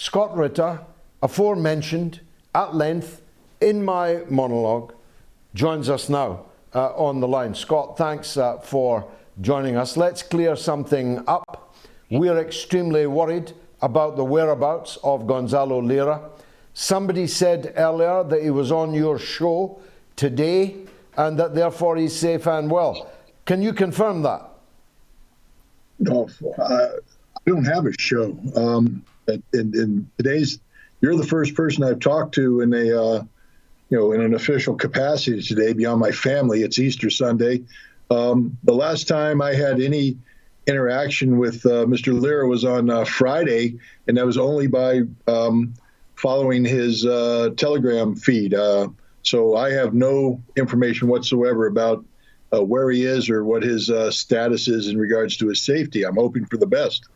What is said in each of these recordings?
Scott Ritter, aforementioned at length in my monologue, joins us now on the line. Scott, thanks for joining us. Let's clear something up. We're extremely worried about the whereabouts of Gonzalo Lira. Somebody said earlier that he was on your show today and that therefore he's safe and well. Can you confirm that? No, I don't have a show. In today's, you're the first person I've talked to in in an official capacity today beyond my family. It's Easter Sunday. The last time I had any interaction with Mr. Lira was on Friday, and that was only by following his Telegram feed. So I have no information whatsoever about where he is or what his status is in regards to his safety. I'm hoping for the best.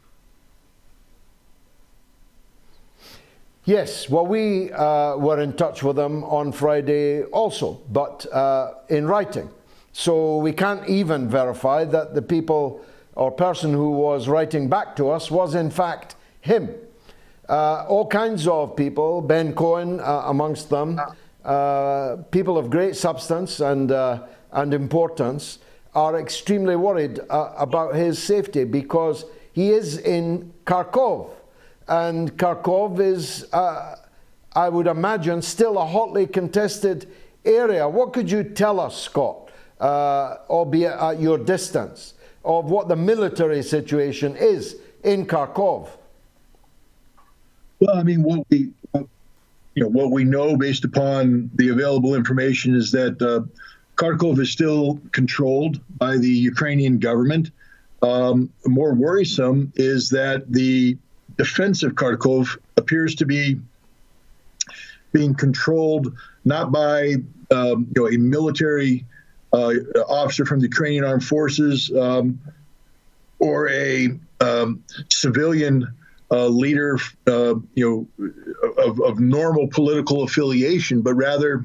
Yes, well, we were in touch with him on Friday also, but in writing. So we can't even verify that the people or person who was writing back to us was in fact him. All kinds of people, Ben Cohen amongst them, people of great substance and importance, are extremely worried about his safety because he is in Kharkov. And Kharkov is, I would imagine, still a hotly contested area. What could you tell us, Scott, albeit at your distance, of what the military situation is in Kharkov? Well, I mean, what we know based upon the available information is that Kharkov is still controlled by the Ukrainian government. More worrisome is that the defense of Kharkov appears to be being controlled not by a military officer from the Ukrainian armed forces or a civilian leader, of normal political affiliation, but rather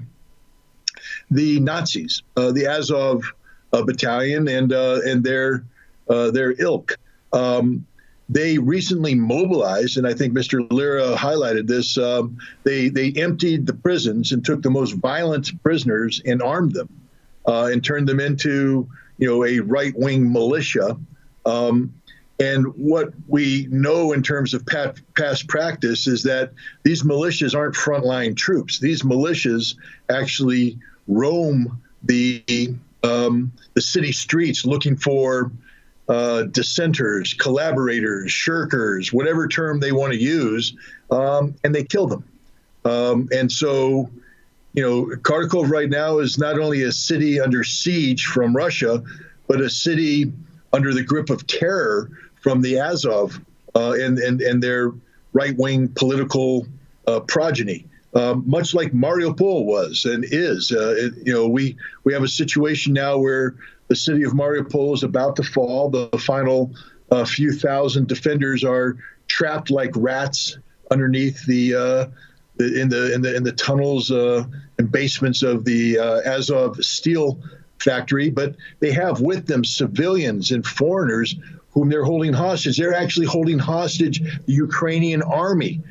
the Nazis, the Azov battalion and their ilk. They recently mobilized, and I think Mr. Lira highlighted this. They emptied the prisons and took the most violent prisoners and armed them, and turned them into a right-wing militia. And what we know in terms of past practice is that these militias aren't frontline troops. These militias actually roam the city streets looking for dissenters, collaborators, shirkers, whatever term they want to use, and they kill them. And so, Kharkov right now is not only a city under siege from Russia, but a city under the grip of terror from the Azov and their right-wing political progeny. Much like Mariupol was and is. We have a situation now where the city of Mariupol is about to fall. The final few thousand defenders are trapped like rats underneath in the tunnels and basements of the Azov steel factory. But they have with them civilians and foreigners whom they're holding hostage. They're actually holding hostage the Ukrainian army.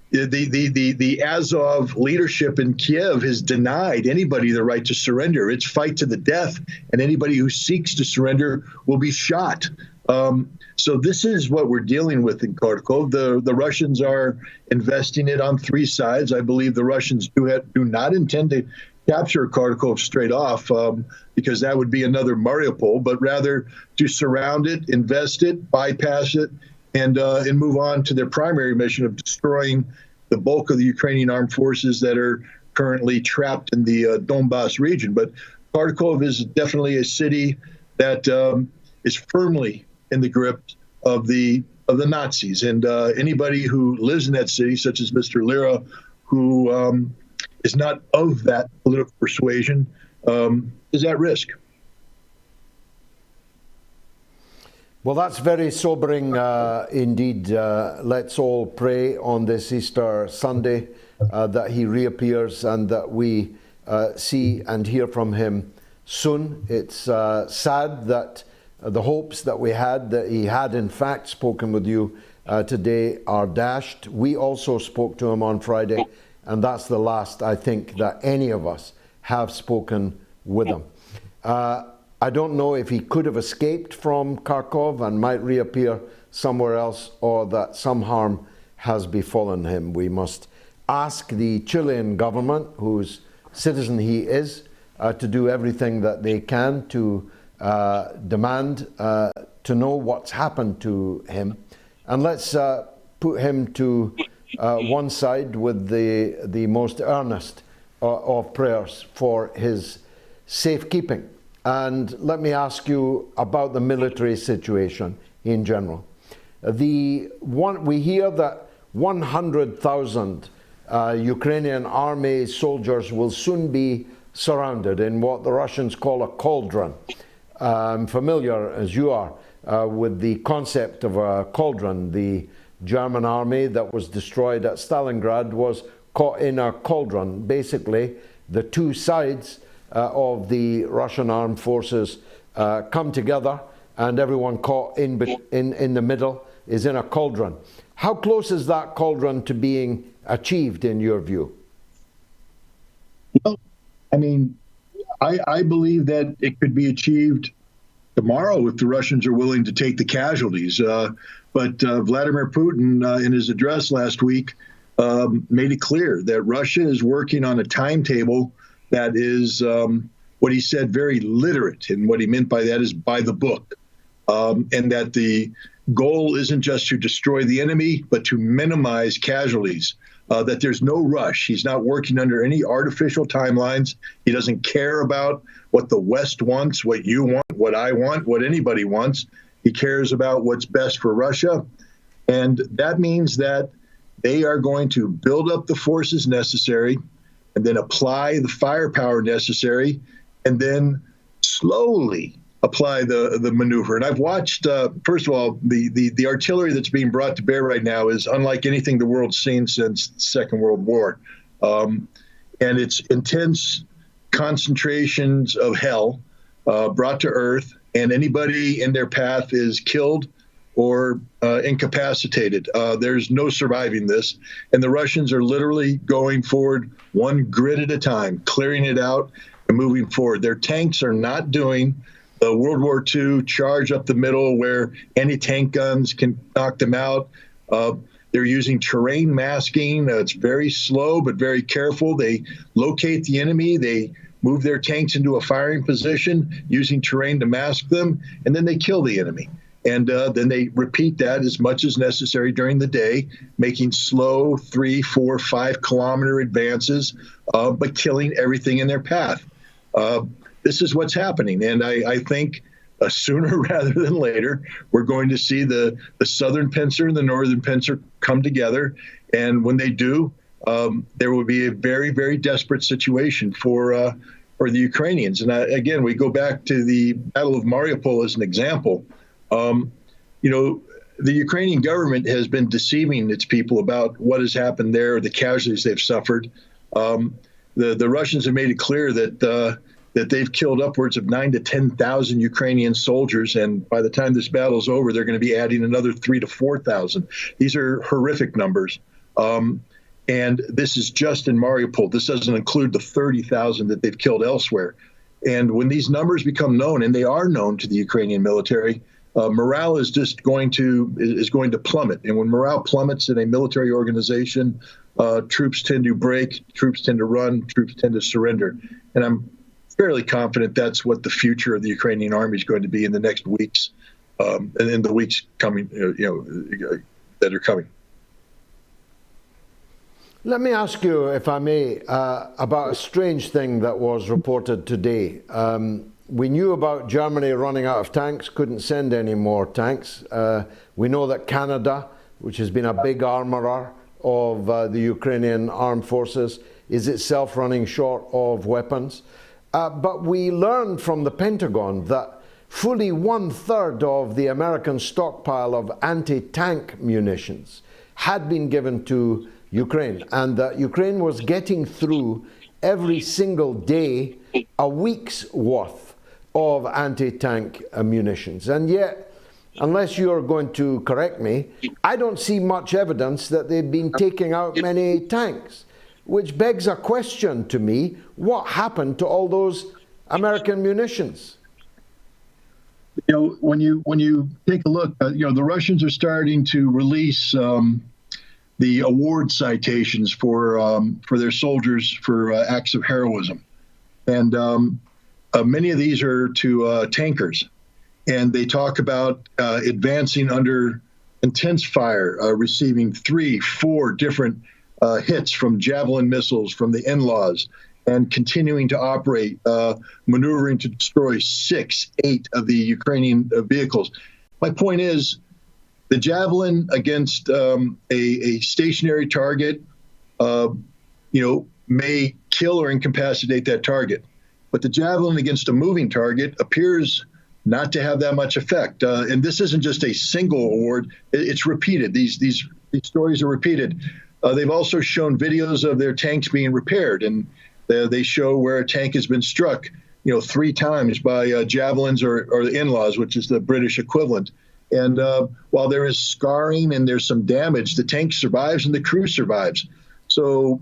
The Azov leadership in Kiev has denied anybody the right to surrender. It's fight to the death, and anybody who seeks to surrender will be shot. So this is what we're dealing with in Kharkov. The Russians are investing it on three sides. I believe the Russians do not intend to capture Kharkov straight off, because that would be another Mariupol, but rather to surround it, invest it, bypass it, and move on to their primary mission of destroying the bulk of the Ukrainian armed forces that are currently trapped in the Donbass region. But Kharkov is definitely a city that is firmly in the grip of the Nazis, and anybody who lives in that city, such as Mr. Lira, who is not of that political persuasion, is at risk. Well, that's very sobering indeed. Let's all pray on this Easter Sunday that he reappears and that we see and hear from him soon. It's sad that the hopes that we had, that he had in fact spoken with you today are dashed. We also spoke to him on Friday, and that's the last, I think, that any of us have spoken with him. I don't know if he could have escaped from Kharkov and might reappear somewhere else, or that some harm has befallen him. We must ask the Chilean government, whose citizen he is, to do everything that they can to demand to know what's happened to him. And let's put him to one side with the most earnest of prayers for his safekeeping. And let me ask you about the military situation in general. We hear that 100,000 Ukrainian army soldiers will soon be surrounded in what the Russians call a cauldron. I'm familiar, as you are, with the concept of a cauldron. The German army that was destroyed at Stalingrad was caught in a cauldron. Basically, the two sides of the Russian armed forces come together, and everyone caught in the middle is in a cauldron. How close is that cauldron to being achieved, in your view? Well, I mean, I believe that it could be achieved tomorrow if the Russians are willing to take the casualties. But Vladimir Putin, in his address last week, made it clear that Russia is working on a timetable that is what he said, very literate. And what he meant by that is by the book. And that the goal isn't just to destroy the enemy, but to minimize casualties. That there's no rush. He's not working under any artificial timelines. He doesn't care about what the West wants, what you want, what I want, what anybody wants. He cares about what's best for Russia. And that means that they are going to build up the forces necessary and then apply the firepower necessary and then slowly apply the maneuver. And I've watched, first of all, the artillery that's being brought to bear right now is unlike anything the world's seen since the Second World War. And it's intense concentrations of hell brought to earth, and anybody in their path is killed or incapacitated. There's no surviving this. And the Russians are literally going forward one grid at a time, clearing it out and moving forward. Their tanks are not doing the World War II charge up the middle where anti-tank guns can knock them out. They're using terrain masking. It's very slow but very careful. They locate the enemy. They move their tanks into a firing position using terrain to mask them, and then they kill the enemy. And then they repeat that as much as necessary during the day, making slow 3, 4, 5 kilometer advances, but killing everything in their path. This is what's happening. And I think sooner rather than later, we're going to see the southern pincer and the northern pincer come together. And when they do, there will be a very, very desperate situation for the Ukrainians. And again, we go back to the Battle of Mariupol as an example. The Ukrainian government has been deceiving its people about what has happened there, the casualties they've suffered. The Russians have made it clear that they've killed upwards of 9,000 to 10,000 Ukrainian soldiers, and by the time this battle is over, they're going to be adding another 3,000 to 4,000. These are horrific numbers, and this is just in Mariupol. This doesn't include the 30,000 that they've killed elsewhere. And when these numbers become known, and they are known to the Ukrainian military, morale is just going to plummet. And when morale plummets in a military organization, troops tend to break, troops tend to run, troops tend to surrender. And I'm fairly confident that's what the future of the Ukrainian army is going to be in the next weeks, and in the weeks coming, that are coming. Let me ask you, if I may, about a strange thing that was reported today. We knew about Germany running out of tanks, couldn't send any more tanks. We know that Canada, which has been a big armorer of the Ukrainian armed forces, is itself running short of weapons. But we learned from the Pentagon that fully 1/3 of the American stockpile of anti-tank munitions had been given to Ukraine, and that Ukraine was getting through every single day a week's worth of anti-tank munitions. And yet unless you're going to correct me, I don't see much evidence that they've been taking out many tanks, which begs a question to me: what happened to all those American munitions? When you take a look, the Russians are starting to release the award citations for their soldiers for acts of heroism, and many of these are to tankers, and they talk about advancing under intense fire, receiving 3-4 different hits from Javelin missiles from the in-laws, and continuing to operate, maneuvering to destroy 6-8 of the Ukrainian vehicles. My point is, the Javelin against a stationary target, may kill or incapacitate that target. But the Javelin against a moving target appears not to have that much effect. And this isn't just a single award, it's repeated. These stories are repeated. They've also shown videos of their tanks being repaired, and they show where a tank has been struck, 3 times by Javelins or the in-laws, which is the British equivalent. And while there is scarring and there's some damage, the tank survives and the crew survives. So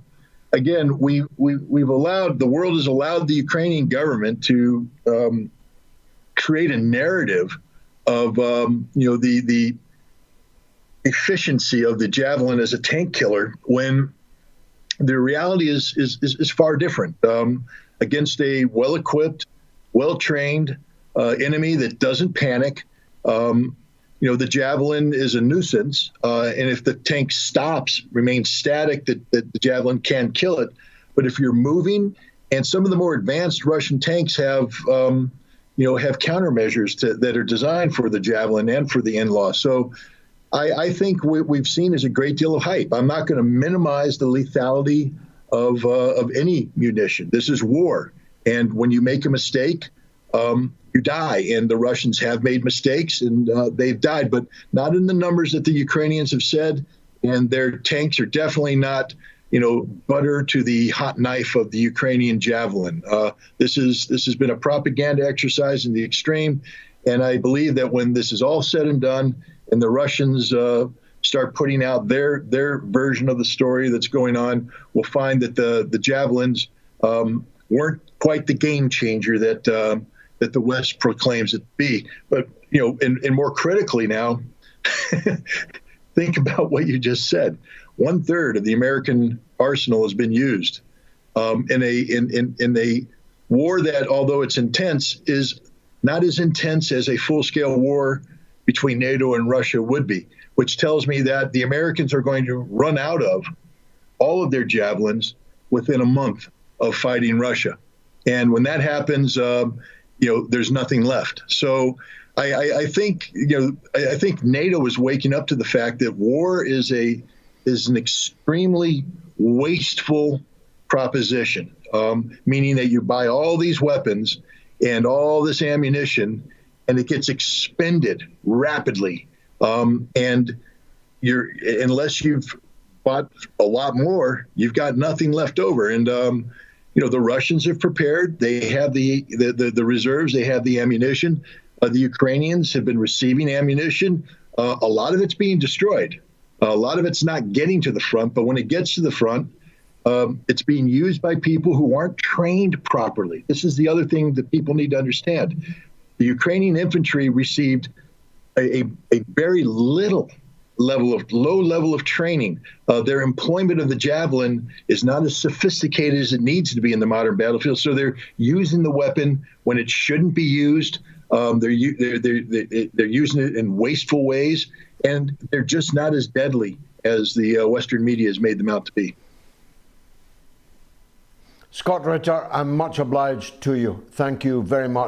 again, the world has allowed the Ukrainian government to create a narrative of the efficiency of the Javelin as a tank killer, when the reality is far different. Against a well-equipped, well-trained enemy that doesn't panic, the Javelin is a nuisance, and if the tank remains static, the Javelin can kill it. But if you're moving, and some of the more advanced Russian tanks have countermeasures that are designed for the Javelin and for the in-law. So I think what we've seen is a great deal of hype. I'm not going to minimize the lethality of any munition. This is war, and when you make a mistake, you die. And the Russians have made mistakes, and they've died, but not in the numbers that the Ukrainians have said. And their tanks are definitely not, butter to the hot knife of the Ukrainian Javelin. This has been a propaganda exercise in the extreme, and I believe that when this is all said and done, and the Russians start putting out their version of the story that's going on, we'll find that the Javelins weren't quite the game changer that the West proclaims it to be. But and more critically now, think about what you just said. 1/3 of the American arsenal has been used in a war that, although it's intense, is not as intense as a full-scale war between NATO and Russia would be, which tells me that the Americans are going to run out of all of their Javelins within a month of fighting Russia. And when that happens, there's nothing left. So I think NATO is waking up to the fact that war is an extremely wasteful proposition, meaning that you buy all these weapons and all this ammunition, and it gets expended rapidly. And unless you've bought a lot more, you've got nothing left over. And the Russians have prepared. They have the reserves. They have the ammunition. The Ukrainians have been receiving ammunition. A lot of it's being destroyed. A lot of it's not getting to the front. But when it gets to the front, it's being used by people who aren't trained properly. This is the other thing that people need to understand. The Ukrainian infantry received a very low level of training. Their employment of the Javelin is not as sophisticated as it needs to be in the modern battlefield. So they're using the weapon when it shouldn't be used. They're using it in wasteful ways, and they're just not as deadly as the Western media has made them out to be. Scott Ritter, I'm much obliged to you. Thank you very much.